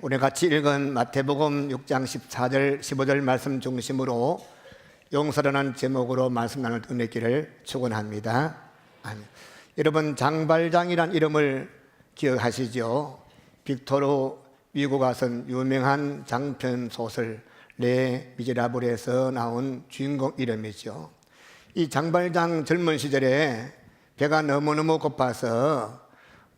오늘 같이 읽은 마태복음 6장 14절 15절 말씀 중심으로 용서라는 제목으로 말씀 나눌 은혜 길을 축원합니다. 아멘. 여러분, 장발장이란 이름을 기억하시죠? 빅토르 위고가 쓴 유명한 장편 소설 레 미제라블에서 나온 주인공 이름이죠. 이 장발장 젊은 시절에 배가 너무너무 고파서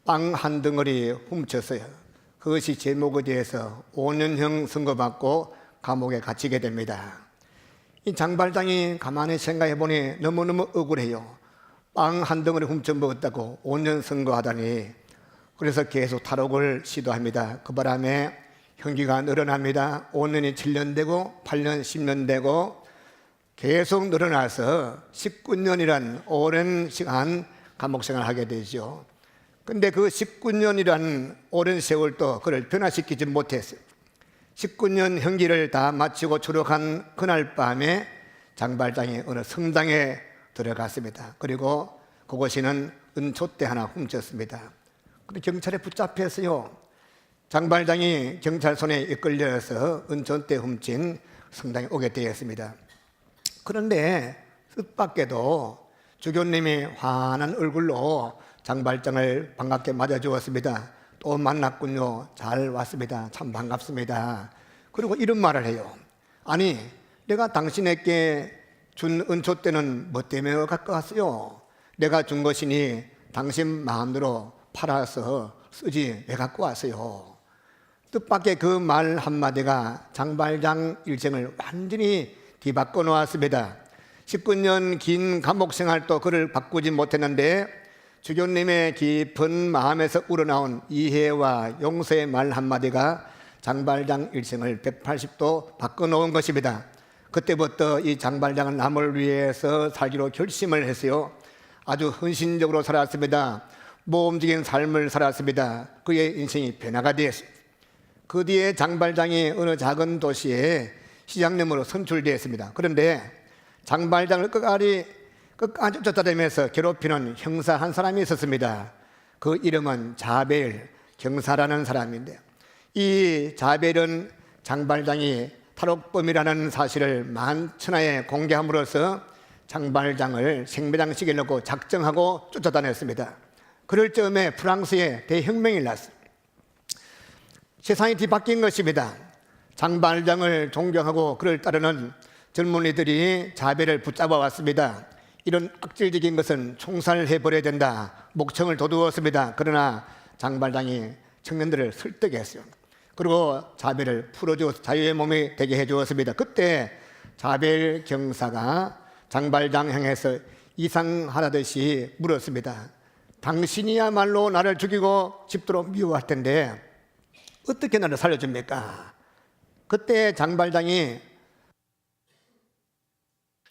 빵 한 덩어리 훔쳤어요. 그것이 제목에 대해서 5년형 선고받고 감옥에 갇히게 됩니다. 이 장발장이 가만히 생각해 보니 너무너무 억울해요. 빵 한 덩어리 훔쳐 먹었다고 5년 선고하다니. 그래서 계속 탈옥을 시도합니다. 그 바람에 형기가 늘어납니다. 5년이 7년 되고 8년 10년 되고 계속 늘어나서 19년이란 오랜 시간 감옥 생활을 하게 되죠. 근데 그 19년이란 오랜 세월도 그를 변화시키지 못했어요. 19년 형기를 다 마치고 추록한 그날 밤에 장발장이 어느 성당에 들어갔습니다. 그리고 그곳에는 은촛대 하나 훔쳤습니다. 근데 경찰에 붙잡혔어요. 장발장이 경찰 손에 이끌려서 은촛대 훔친 성당에 오게 되었습니다. 그런데 뜻밖에도 주교님이 환한 얼굴로 장발장을 반갑게 맞아주었습니다. 또 만났군요. 잘 왔습니다. 참 반갑습니다. 그리고 이런 말을 해요. 아니, 내가 당신에게 준 은촛대는 뭐 때문에 갖고 왔어요? 내가 준 것이니 당신 마음대로 팔아서 쓰지 왜 갖고 왔어요? 뜻밖의 그 말 한마디가 장발장 일생을 완전히 뒤바꿔 놓았습니다. 19년 긴 감옥 생활도 그를 바꾸지 못했는데 주교님의 깊은 마음에서 우러나온 이해와 용서의 말 한마디가 장발장 일생을 180도 바꿔놓은 것입니다. 그때부터 이 장발장은 남을 위해서 살기로 결심을 했어요. 아주 헌신적으로 살았습니다. 모험적인 삶을 살았습니다. 그의 인생이 변화가 되었습니다. 그 뒤에 장발장이 어느 작은 도시에 시장님으로 선출되었습니다. 그런데 장발장을 끝까지 쫓아다니면서 괴롭히는 형사 한 사람이 있었습니다. 그 이름은 자벨 경사라는 사람인데, 이 자벨은 장발장이 탈옥범이라는 사실을 만천하에 공개함으로써 장발장을 생매장시켜 놓고 작정하고 쫓아다녔습니다. 그럴 즈음에 프랑스에 대혁명이 났습니다. 세상이 뒤바뀐 것입니다. 장발장을 존경하고 그를 따르는 젊은이들이 자벨을 붙잡아 왔습니다. 이런 악질적인 것은 총살해버려야 된다. 목청을 돋우었습니다. 그러나 장발장이 청년들을 설득했어요. 그리고 자벨을 풀어주어서 자유의 몸이 되게 해주었습니다. 그때 자벨 경사가 장발장 향해서 이상하다듯이 물었습니다. 당신이야말로 나를 죽이고 싶도록 미워할 텐데 어떻게 나를 살려줍니까? 그때 장발장이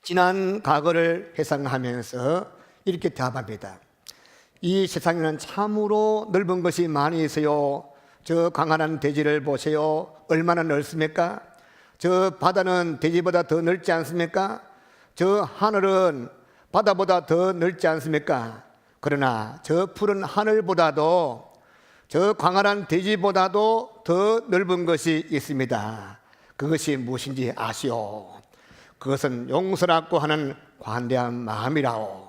지난 과거를 회상하면서 이렇게 대답합니다. 이 세상에는 참으로 넓은 것이 많이 있어요. 저 광활한 대지를 보세요. 얼마나 넓습니까? 저 바다는 대지보다 더 넓지 않습니까? 저 하늘은 바다보다 더 넓지 않습니까? 그러나 저 푸른 하늘보다도 저 광활한 대지보다도 더 넓은 것이 있습니다. 그것이 무엇인지 아시오? 그것은 용서라고 하는 관대한 마음이라오.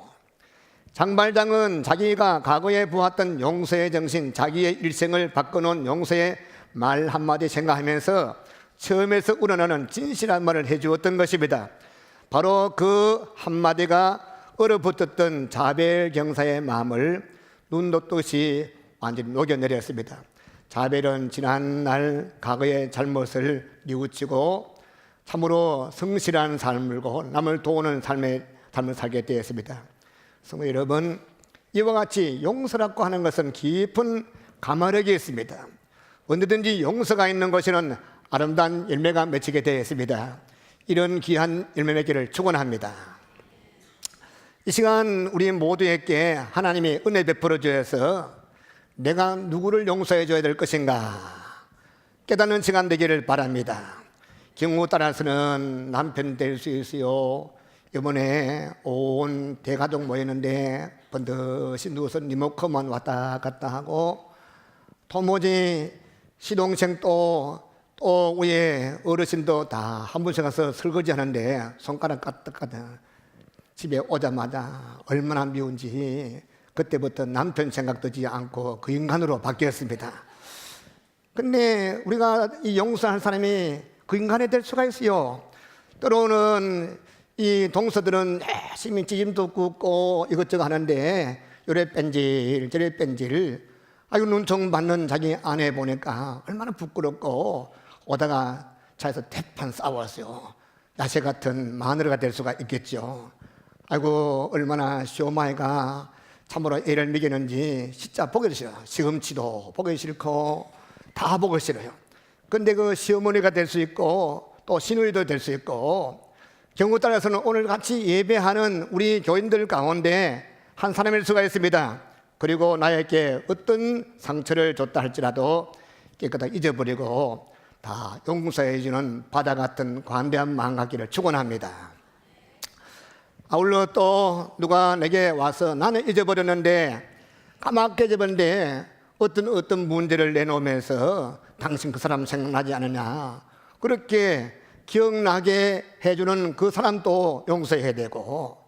장발장은 자기가 과거에 보았던 용서의 정신, 자기의 일생을 바꿔놓은 용서의 말 한마디 생각하면서 처음에서 우러나는 진실한 말을 해주었던 것입니다. 바로 그 한마디가 얼어붙었던 자벨 경사의 마음을 눈돋듯이 완전히 녹여내렸습니다. 자벨은 지난날 과거의 잘못을 뉘우치고 참으로 성실한 삶을 고 남을 도우는 삶을 살게 되었습니다. 성도 여러분, 이와 같이 용서라고 하는 것은 깊은 감화력이 있습니다. 언제든지 용서가 있는 곳에는 아름다운 열매가 맺히게 되었습니다. 이런 귀한 열매 맺기를 축원합니다. 이 시간 우리 모두에게 하나님이 은혜 베풀어 주셔서 내가 누구를 용서해 줘야 될 것인가 깨닫는 시간 되기를 바랍니다. 경우 따라서는 남편 될 수 있어요. 이번에 온 대가족 모였는데 번듯이 누워서 리모컨만 왔다 갔다 하고 도무지 시동생 또 위에 어르신도 다 한 분씩 가서 설거지 하는데 손가락 까딱까딱 집에 오자마자 얼마나 미운지 그때부터 남편 생각도 지지 않고 그 인간으로 바뀌었습니다. 근데 우리가 이 용서하는 사람이 그 인간이 될 수가 있어요. 때로는 이 동서들은 열심히 찌짐도 굽고 이것저것 하는데 요래 뺀질 저래 뺀질 아이고 눈총 받는 자기 아내 보니까 얼마나 부끄럽고 오다가 차에서 대판 싸웠어요. 야새 같은 마누라가 될 수가 있겠죠. 아이고 얼마나 시어머니가 참으로 애를 먹이는지 진짜 보기 싫어요. 시금치도 보기 싫고 다 보기 싫어요. 근데 그 시어머니가 될 수 있고 또 시누이도 될 수 있고 경우 따라서는 오늘 같이 예배하는 우리 교인들 가운데 한 사람일 수가 있습니다. 그리고 나에게 어떤 상처를 줬다 할지라도 깨끗하게 잊어버리고 다 용서해 주는 바다 같은 관대한 마음 갖기를 축원합니다. 아울러 또 누가 내게 와서 나는 잊어버렸는데 까맣게 잊어버렸는데 어떤 문제를 내놓으면서 당신 그 사람 생각나지 않느냐 그렇게 기억나게 해주는 그 사람도 용서해야 되고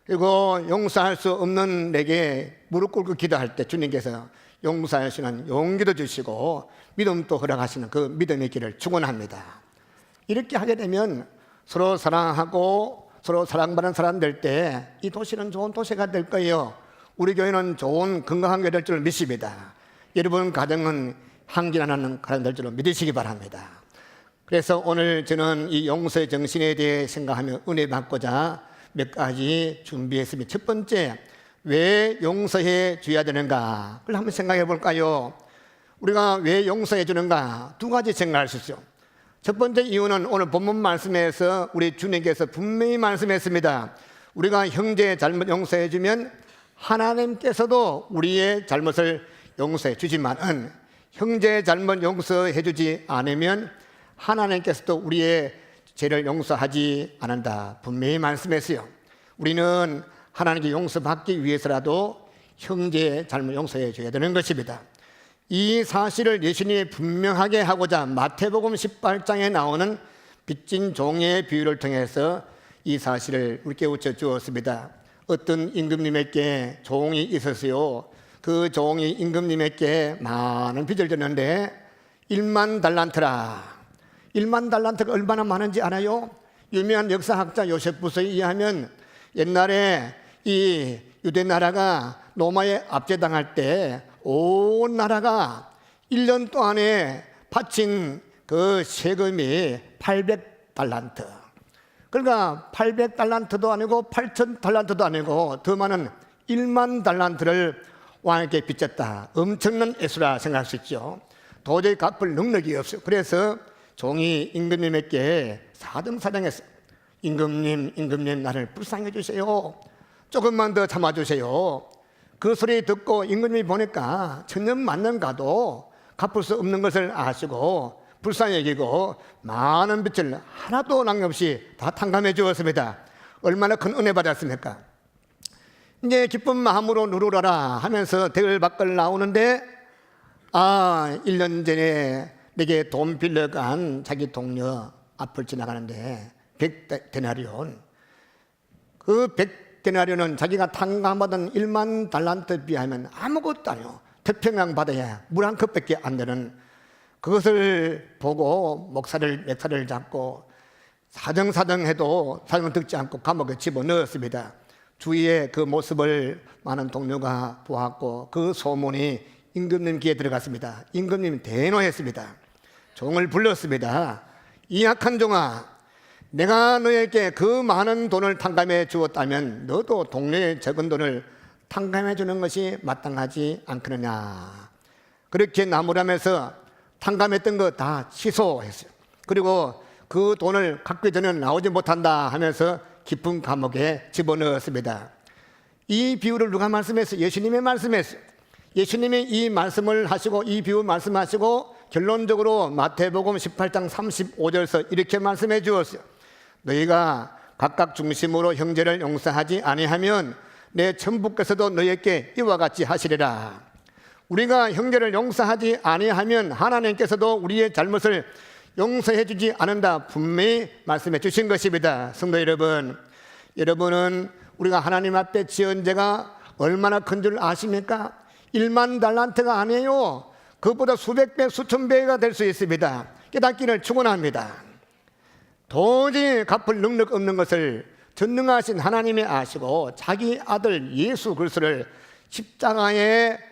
그리고 용서할 수 없는 내게 무릎 꿇고 기도할 때 주님께서 용서하시는 용기도 주시고 믿음도 허락하시는 그 믿음의 길을 축원합니다. 이렇게 하게 되면 서로 사랑하고 서로 사랑받는 사람 될 때 이 도시는 좋은 도시가 될 거예요. 우리 교회는 좋은 건강한 교회 될 줄 믿습니다. 여러분 가정은 향기나는 가정 될 줄 믿으시기 바랍니다. 그래서 오늘 저는 이 용서의 정신에 대해 생각하며 은혜 받고자 몇 가지 준비했습니다. 첫 번째, 왜 용서해 줘야 되는가? 그걸 한번 생각해 볼까요? 우리가 왜 용서해 주는가? 두 가지 생각할 수 있어요. 첫 번째 이유는 오늘 본문 말씀에서 우리 주님께서 분명히 말씀했습니다. 우리가 형제의 잘못 용서해 주면 하나님께서도 우리의 잘못을 용서해 주지만은 형제의 잘못 용서해 주지 않으면 하나님께서도 우리의 죄를 용서하지 않는다. 분명히 말씀했어요. 우리는 하나님께 용서받기 위해서라도 형제의 잘못 용서해 줘야 되는 것입니다. 이 사실을 예수님이 분명하게 하고자 마태복음 18장에 나오는 빚진 종의 비유를 통해서 이 사실을 우리 깨우쳐 주었습니다. 어떤 임금님에게 종이 있었어요. 그 종이 임금님에게 많은 빚을 졌는데 1만 달란트라. 1만 달란트가 얼마나 많은지 알아요? 유명한 역사학자 요세푸스에 의하면 옛날에 이 유대 나라가 로마에 압제당할 때 온 나라가 1년 동안에 바친 그 세금이 800달란트. 그러니까 800달란트도 아니고 8,000달란트도 아니고 더 많은 1만 달란트를 왕에게 빚졌다. 엄청난 애수라 생각할 수 있죠. 도저히 갚을 능력이 없어요. 그래서 종이 임금님에게 사정사정했어요. 임금님 나를 불쌍해 주세요. 조금만 더 참아주세요. 그 소리 듣고 임금님이 보니까 천년만년 가도 갚을 수 없는 것을 아시고 불쌍히 여기고 많은 빚을 하나도 남김없이 다 탕감해 주었습니다. 얼마나 큰 은혜 받았습니까? 이제 기쁜 마음으로 누르러라 하면서 댁을 밖을 나오는데 1년 전에 내게 돈 빌려간 자기 동료 앞을 지나가는데 100데나리온 그 100데나리온은 자기가 탕감받은 1만 달란트 비하면 아무것도 아니요. 태평양 바다에 물 한 컵밖에 안 되는 그것을 보고 맥살을 잡고 사정사정해도 사정을 듣지 않고 감옥에 집어넣었습니다. 주위에 그 모습을 많은 동료가 보았고 그 소문이 임금님 귀에 들어갔습니다. 임금님이 대노했습니다. 종을 불렀습니다. 이 악한 종아, 내가 너에게 그 많은 돈을 탕감해 주었다면 너도 동네의 적은 돈을 탕감해 주는 것이 마땅하지 않겠느냐. 그렇게 나무라면서 탕감했던 거 다 취소했어요. 그리고 그 돈을 갚기 전에 나오지 못한다 하면서 깊은 감옥에 집어넣었습니다. 이 비유를 누가 말씀했어요? 예수님이 말씀했어요. 예수님이 이 말씀을 하시고 이 비유 말씀하시고 결론적으로 마태복음 18장 35절에서 이렇게 말씀해 주었어요. 너희가 각각 중심으로 형제를 용서하지 아니하면 내 천부께서도 너희에게 이와 같이 하시리라. 우리가 형제를 용서하지 아니하면 하나님께서도 우리의 잘못을 용서해 주지 않는다 분명히 말씀해 주신 것입니다. 성도 여러분, 여러분은 우리가 하나님 앞에 지은 죄가 얼마나 큰 줄 아십니까? 1만 달란트가 아니에요. 그것보다 수백 배, 수천 배가 될 수 있습니다. 깨닫기를 축원합니다. 도저히 갚을 능력 없는 것을 전능하신 하나님이 아시고 자기 아들 예수 그리스도를 십자가에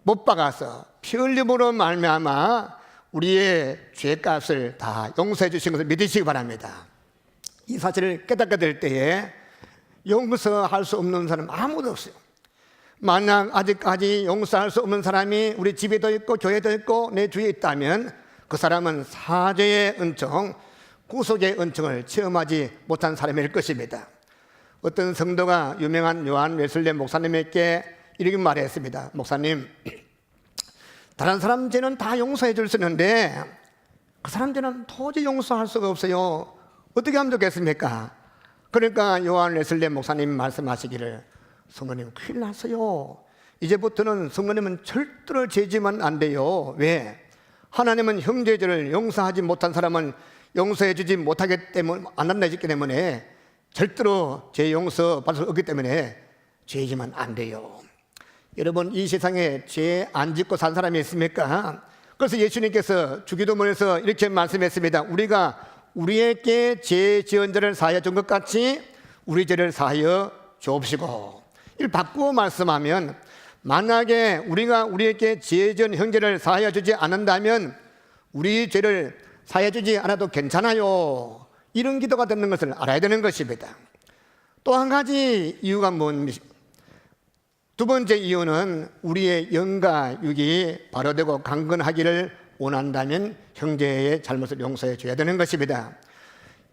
못 박아서 피 흘림으로 말미암아 우리의 죄값을 다 용서해 주신 것을 믿으시기 바랍니다. 이 사실을 깨닫게 될 때에 용서할 수 없는 사람 아무도 없어요. 만약 아직까지 용서할 수 없는 사람이 우리 집에도 있고 교회도 있고 내 주위에 있다면 그 사람은 사죄의 은총, 구속의 은총을 체험하지 못한 사람일 것입니다. 어떤 성도가 유명한 요한 웨슬레 목사님에게 이렇게 말했습니다. 목사님, 다른 사람 죄는 다 용서해 줄 수 있는데 그 사람 죄는 도저히 용서할 수가 없어요. 어떻게 하면 좋겠습니까? 그러니까 요한 웨슬레 목사님 말씀하시기를, 성도님 큰일 났어요. 이제부터는 성도님은 절대로 죄지면 안 돼요. 왜? 하나님은 형제죄를 용서하지 못한 사람은 용서해 주지 못하기 때문에, 안 한다기 때문에 절대로 죄 용서 받을 수 없기 때문에 죄지면 안 돼요. 여러분, 이 세상에 죄 안 짓고 산 사람이 있습니까? 그래서 예수님께서 주기도문에서 이렇게 말씀했습니다. 우리가 우리에게 죄 지은 자를 사하여 준 것 같이 우리 죄를 사하여 주옵시고. 이를 바꾸어 말씀하면, 만약에 우리가 우리에게 죄 지은 형제를 사하여 주지 않는다면 우리 죄를 사하여 주지 않아도 괜찮아요. 이런 기도가 되는 것을 알아야 되는 것입니다. 또 한 가지 이유가 뭡니까? 두 번째 이유는 우리의 영과 육이 바로되고 강건하기를 원한다면 형제의 잘못을 용서해 줘야 되는 것입니다.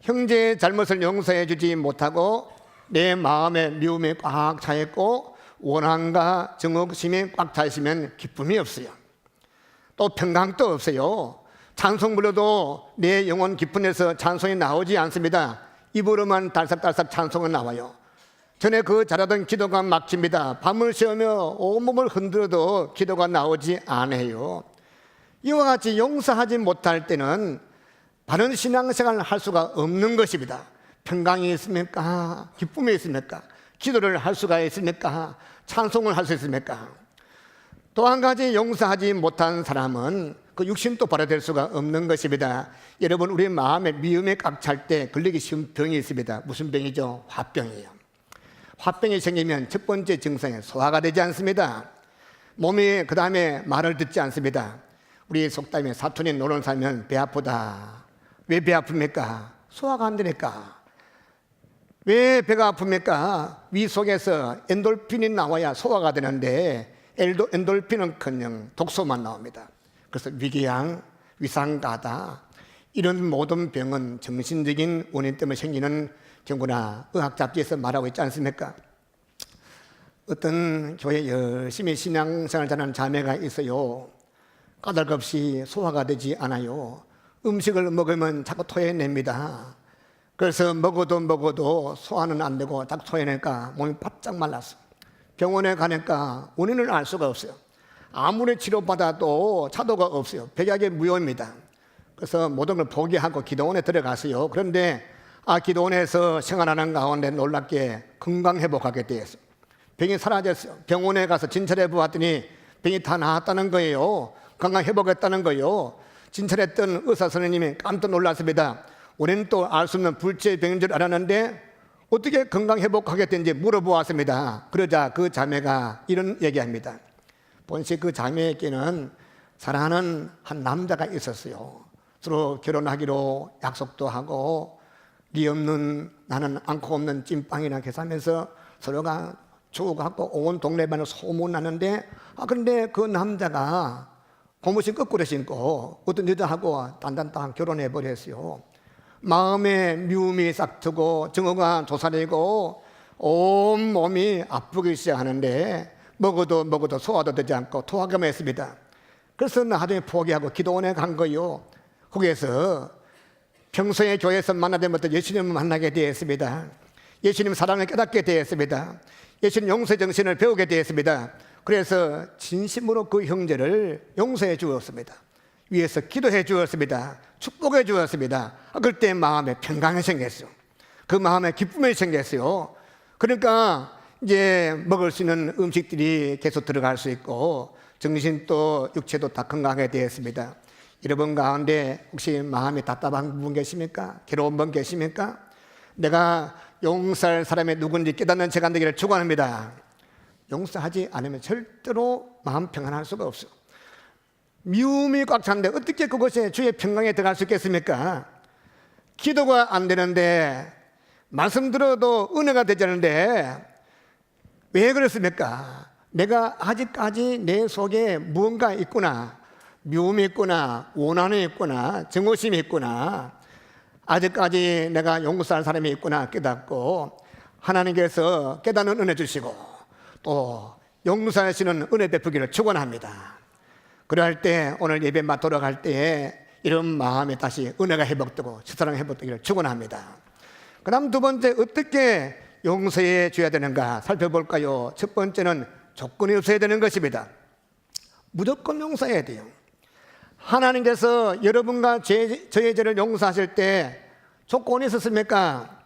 형제의 잘못을 용서해 주지 못하고 내 마음에 미움이 꽉 차 있고 원한과 정욕심이 꽉 차 있으면 기쁨이 없어요. 또 평강도 없어요. 찬송 불러도 내 영혼 깊은 데서 찬송이 나오지 않습니다. 입으로만 달싹달싹 찬송은 나와요. 전에 그 잘하던 기도가 막힙니다. 밤을 새우며 온몸을 흔들어도 기도가 나오지 않아요. 이와 같이 용서하지 못할 때는 바른 신앙생활을 할 수가 없는 것입니다. 평강이 있습니까? 기쁨이 있습니까? 기도를 할 수가 있습니까? 찬송을 할 수 있습니까? 또 한 가지 용서하지 못한 사람은 그 육신도 발휘될 수가 없는 것입니다. 여러분, 우리 마음에 미움이 꽉 찰 때 걸리기 쉬운 병이 있습니다. 무슨 병이죠? 화병이에요. 화병이 생기면 첫 번째 증상이 소화가 되지 않습니다. 몸이 그 다음에 말을 듣지 않습니다. 우리 속담에 사촌이 노는 살면 배 아프다. 왜 배 아픕니까? 소화가 안 되니까. 왜 배가 아픕니까? 위 속에서 엔돌핀이 나와야 소화가 되는데 엔돌핀은커녕 독소만 나옵니다. 그래서 위궤양, 위상가다, 이런 모든 병은 정신적인 원인 때문에 생기는 경우나 의학 잡지에서 말하고 있지 않습니까? 어떤 교회 열심히 신앙생활 하는 자매가 있어요. 까닭없이 소화가 되지 않아요. 음식을 먹으면 자꾸 토해냅니다. 그래서 먹어도 소화는 안 되고 딱 토해내니까 몸이 바짝 말랐어. 병원에 가니까 원인을 알 수가 없어요. 아무리 치료받아도 차도가 없어요. 백약의 무효입니다. 그래서 모든 걸 포기하고 기도원에 들어갔어요. 그런데 기도원에서 생활하는 가운데 놀랍게 건강회복하게 되었어요. 병이 사라졌어요. 병원에 가서 진찰해 보았더니 병이 다 나았다는 거예요. 건강회복했다는 거예요. 진찰했던 의사 선생님이 깜짝 놀랐습니다. 우리는 또 알 수 없는 불치의 병인 줄 알았는데 어떻게 건강회복하게 된지 물어보았습니다. 그러자 그 자매가 이런 얘기합니다. 본시 그 자매에게는 사랑하는 한 남자가 있었어요. 서로 결혼하기로 약속도 하고 네 없는 나는 않고 없는 찐빵이나 계산하면서 서로가 주고받고 온 동네방에 소문나는데 그런데 그 남자가 고무신 거꾸로 신고 어떤 여자하고 단단딱 결혼해버렸어요. 마음에 미움이 싹트고 정오가 도사리고 온 몸이 아프기 시작하는데 먹어도 소화도 되지 않고 토하기만 했습니다. 그래서 나중에 포기하고 기도원에 간 거예요. 거기에서 평소에 교회에서 만나지 못한 예수님을 만나게 되었습니다. 예수님 사랑을 깨닫게 되었습니다. 예수님 용서 정신을 배우게 되었습니다. 그래서 진심으로 그 형제를 용서해 주었습니다. 위에서 기도해 주었습니다. 축복해 주었습니다. 그럴 때 마음에 평강이 생겼어요. 그 마음에 기쁨이 생겼어요. 그러니까 이제 먹을 수 있는 음식들이 계속 들어갈 수 있고 정신도 육체도 다 건강하게 되었습니다. 여러분 가운데 혹시 마음이 답답한 분 계십니까? 괴로운 분 계십니까? 내가 용서할 사람이 누군지 깨닫는 제가 되기를 축원합니다. 용서하지 않으면 절대로 마음 평안할 수가 없어요. 미움이 꽉 찼는데 어떻게 그것이 주의 평강에 들어갈 수 있겠습니까? 기도가 안 되는데 말씀 들어도 은혜가 되지 않는데 왜 그렇습니까? 내가 아직까지 내 속에 무언가 있구나, 미움이 있구나, 원한이 있구나, 증오심이 있구나, 아직까지 내가 용서할 사람이 있구나 깨닫고 하나님께서 깨닫는 은혜 주시고 또 용서하시는 은혜 베푸기를 축원합니다. 그럴 때 오늘 예배 돌아갈 때에 이런 마음에 다시 은혜가 회복되고 첫사랑 회복되기를 축원합니다. 그 다음 두 번째, 어떻게 용서해 줘야 되는가 살펴볼까요? 첫 번째는 조건이 없어야 되는 것입니다. 무조건 용서해야 돼요. 하나님께서 여러분과 저의 죄를 용서하실 때 조건이 있었습니까?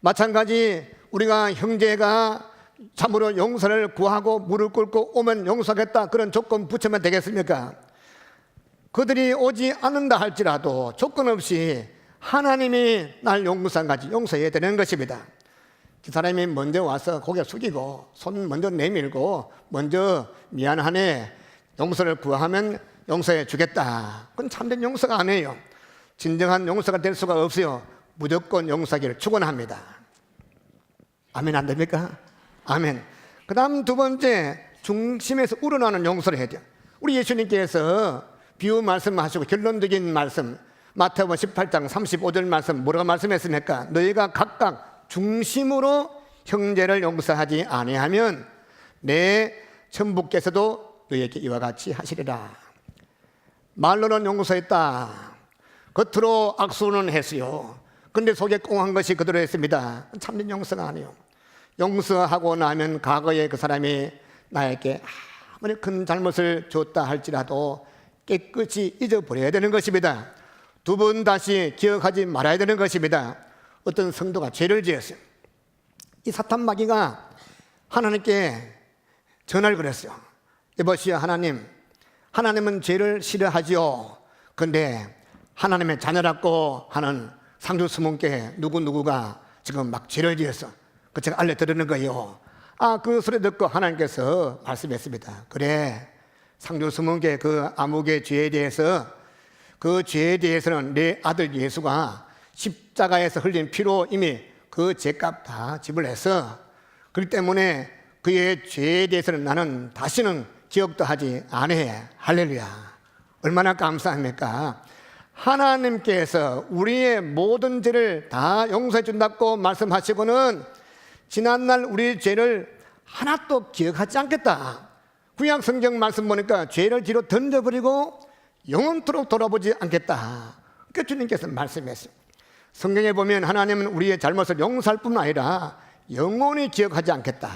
마찬가지 우리가 형제가 참으로 용서를 구하고 무릎 꿇고 오면 용서하겠다 그런 조건 붙이면 되겠습니까? 그들이 오지 않는다 할지라도 조건 없이 하나님이 날 용서해야 되는 것입니다. 그 사람이 먼저 와서 고개 숙이고 손 먼저 내밀고 먼저 미안하네 용서를 구하면 용서해 주겠다. 그건 참된 용서가 아니에요. 진정한 용서가 될 수가 없어요. 무조건 용서하기를 축원합니다. 아멘 안 됩니까? 아멘. 그 다음 두 번째, 중심에서 우러나는 용서를 해야 돼요. 우리 예수님께서 비유 말씀하시고 결론적인 말씀 마태복음 18장 35절 말씀 뭐라고 말씀했습니까? 너희가 각각 중심으로 형제를 용서하지 아니하면 내 천부께서도 너희에게 이와 같이 하시리라. 말로는 용서했다. 겉으로 악수는 했어요. 근데 속에 꽁한 것이 그대로 했습니다. 참된 용서가 아니에요. 용서하고 나면 과거에 그 사람이 나에게 아무리 큰 잘못을 줬다 할지라도 깨끗이 잊어버려야 되는 것입니다. 두 번 다시 기억하지 말아야 되는 것입니다. 어떤 성도가 죄를 지었어요. 이 사탄 마귀가 하나님께 전화를 걸었어요. 여보시오 하나님, 하나님은 죄를 싫어하지요. 그런데 하나님의 자녀라고 하는 상주수문께 누구누구가 지금 막 죄를 지었어. 그 제가 알려드리는 거예요. 그 소리 듣고 하나님께서 말씀했습니다. 그래, 상주수문께 그 아무개 죄에 대해서 그 죄에 대해서는 내 아들 예수가 십자가에서 흘린 피로 이미 그 죄값 다 지불해서 그렇기 때문에 그의 죄에 대해서는 나는 다시는 기억도 하지 않아해. 할렐루야. 얼마나 감사합니까? 하나님께서 우리의 모든 죄를 다 용서해 준다고 말씀하시고는 지난날 우리 죄를 하나도 기억하지 않겠다. 구약 성경 말씀 보니까 죄를 뒤로 던져버리고 영원토록 돌아보지 않겠다. 그 주님께서 말씀했어요. 성경에 보면 하나님은 우리의 잘못을 용서할 뿐만 아니라 영원히 기억하지 않겠다.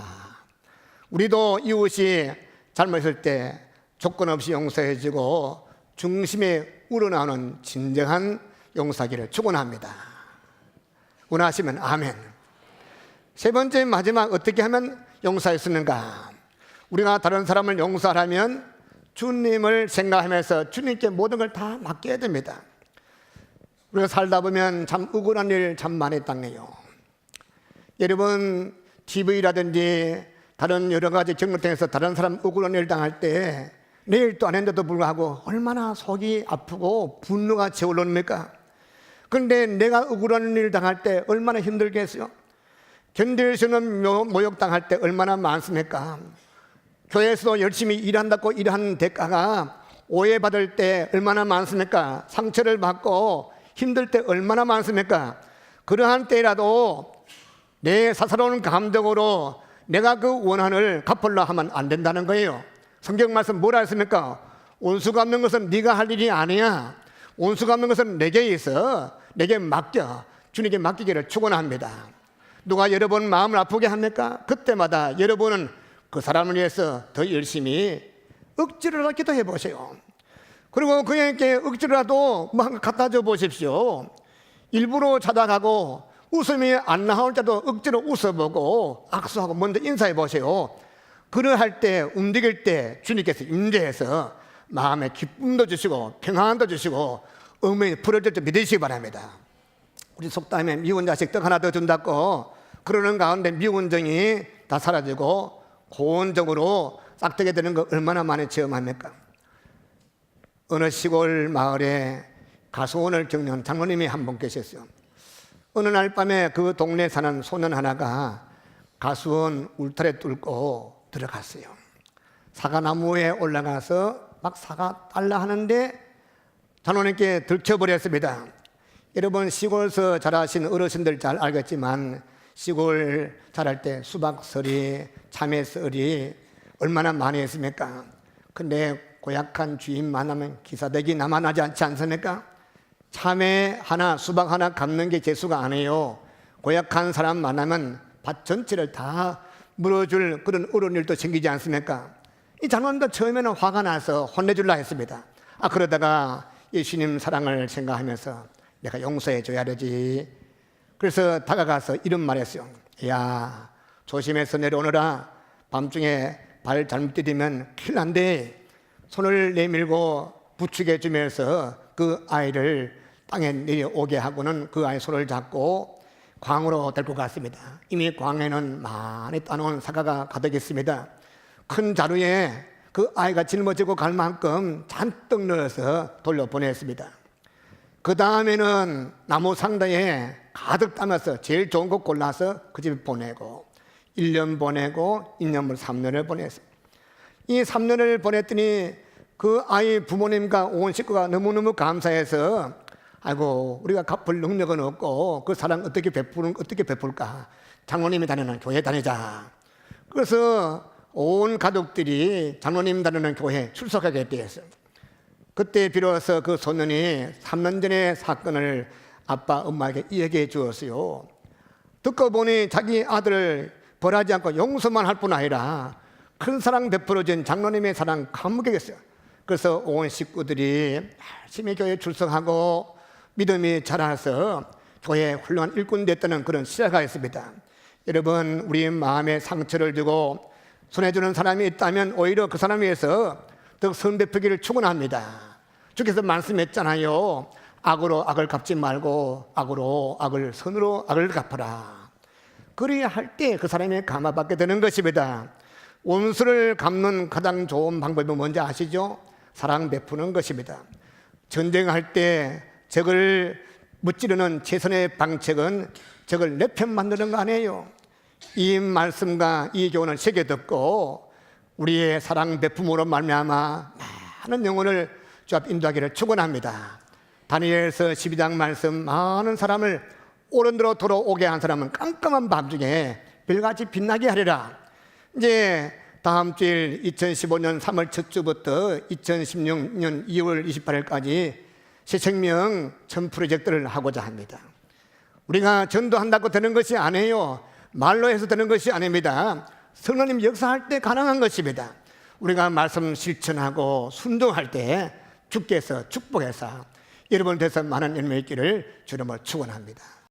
우리도 이웃이 잘못했을 때 조건 없이 용서해주고 중심에 우러나오는 진정한 용서하기를 축원합니다. 원하시면 아멘. 세 번째 마지막 어떻게 하면 용서할 수 있는가? 우리가 다른 사람을 용서하려면 주님을 생각하면서 주님께 모든 걸 다 맡겨야 됩니다. 우리가 살다 보면 참 억울한 일 참 많이 당해요. 여러분 TV라든지 다른 여러 가지 경로 통해서 다른 사람 억울한 일 당할 때 내 일도 안 했는데도 불구하고 얼마나 속이 아프고 분노가 채올릅니까? 그런데 내가 억울한 일 당할 때 얼마나 힘들겠어요? 견딜 수 없는 모욕 당할 때 얼마나 많습니까? 교회에서도 열심히 일한다고 일하는 대가가 오해받을 때 얼마나 많습니까? 상처를 받고 힘들 때 얼마나 많습니까? 그러한 때라도 내 사사로운 감정으로 내가 그 원한을 갚으려 하면 안 된다는 거예요. 성경 말씀 뭐라 했습니까? 온수 갚는 것은 네가 할 일이 아니야. 온수 갚는 것은 내게 있어. 내게 맡겨. 주님께 맡기기를 축원합니다. 누가 여러분 마음을 아프게 합니까? 그때마다 여러분은 그 사람을 위해서 더 열심히 억지로라도 기도해 보세요. 그리고 그에게 억지로라도 뭐 갖다 줘 보십시오. 일부러 찾아가고 웃음이 안 나올 때도 억지로 웃어보고 악수하고 먼저 인사해 보세요. 그러할 때, 움직일 때 주님께서 임재해서 마음에 기쁨도 주시고 평안도 주시고 음이 풀어질 줄 믿으시기 바랍니다. 우리 속담에 미운 자식 떡 하나 더 준다고 그러는 가운데 미운 정이 다 사라지고 고온적으로 싹트게 되는 거 얼마나 많이 체험합니까? 어느 시골 마을에 가수원을 겪는 장로님이 한 분 계셨어요. 어느 날 밤에 그 동네에 사는 소년 하나가 가수원 울타리 뚫고 들어갔어요. 사과나무에 올라가서 막 사과 딸라 하는데 장로님께 들켜버렸습니다. 여러분 시골에서 자라신 어르신들 잘 알겠지만 시골 자랄 때 수박설이, 참외설이 얼마나 많이 했습니까? 근데 고약한 주인 만나면 기사대기 남아나지 않지 않습니까? 참외 하나, 수박 하나 갚는 게 재수가 아니에요. 고약한 사람 만나면 밭 전체를 다 물어줄 그런 어려운 일도 생기지 않습니까? 이 장로님도 처음에는 화가 나서 혼내주려 했습니다. 그러다가 예수님 사랑을 생각하면서 내가 용서해 줘야 되지. 그래서 다가가서 이런 말 했어요. 야, 조심해서 내려오너라. 밤중에 발 잘못 디디면 큰일 난대. 손을 내밀고 부축해 주면서 그 아이를 땅에 내려오게 하고는 그 아이 손을 잡고 광으로 데리고 갔습니다. 이미 광에는 많이 따놓은 사과가 가득 있습니다. 큰 자루에 그 아이가 짊어지고 갈 만큼 잔뜩 넣어서 돌려보냈습니다. 그 다음에는 나무 상자에 가득 담아서 제일 좋은 거 골라서 그 집에 보내고 1년 보내고 2년을 3년을 보냈어요. 이 3년을 보냈더니 그 아이 부모님과 온 식구가 너무너무 감사해서 아이고 우리가 갚을 능력은 없고 그 사랑 어떻게 베풀까? 장로님이 다니는 교회 다니자. 그래서 온 가족들이 장로님 다니는 교회 출석하게 되었어요. 그때 비로소 그 소년이 3년 전의 사건을 아빠 엄마에게 얘기해 주었어요. 듣고 보니 자기 아들을 벌하지 않고 용서만 할 뿐 아니라 큰 사랑 베풀어준 장로님의 사랑 감격했어요. 그래서 온 식구들이 열심히 교회에 출석하고 믿음이 자라서 교회에 훌륭한 일꾼 됐다는 그런 시작가 있습니다. 여러분 우리 마음에 상처를 주고 손해주는 사람이 있다면 오히려 그 사람에 의해서 더 선 베푸기를 축원합니다. 주께서 말씀했잖아요. 악으로 악을 갚지 말고 악으로 악을 선으로 악을 갚아라. 그래야 할 때 그 사람이 감화받게 되는 것입니다. 원수를 갚는 가장 좋은 방법이 뭔지 아시죠? 사랑 베푸는 것입니다. 전쟁할 때 적을 무찌르는 최선의 방책은 적을 내 편 만드는 거 아니에요. 이 말씀과 이 교훈을 새겨 듣고 우리의 사랑 베품으로 말미암아 많은 영혼을 주 앞 인도하기를 축원합니다. 다니엘서 12장 말씀 많은 사람을 오른대로 돌아오게 한 사람은 깜깜한 밤중에 별같이 빛나게 하리라. 이제 다음 주일 2015년 3월 첫 주부터 2016년 2월 28일까지 새생명 전 프로젝트를 하고자 합니다. 우리가 전도한다고 되는 것이 아니에요. 말로 해서 되는 것이 아닙니다. 성령님 역사할 때 가능한 것입니다. 우리가 말씀 실천하고 순종할 때 주께서 축복해서 여러분 돼서 많은 열매 있기를 주님을 축원합니다.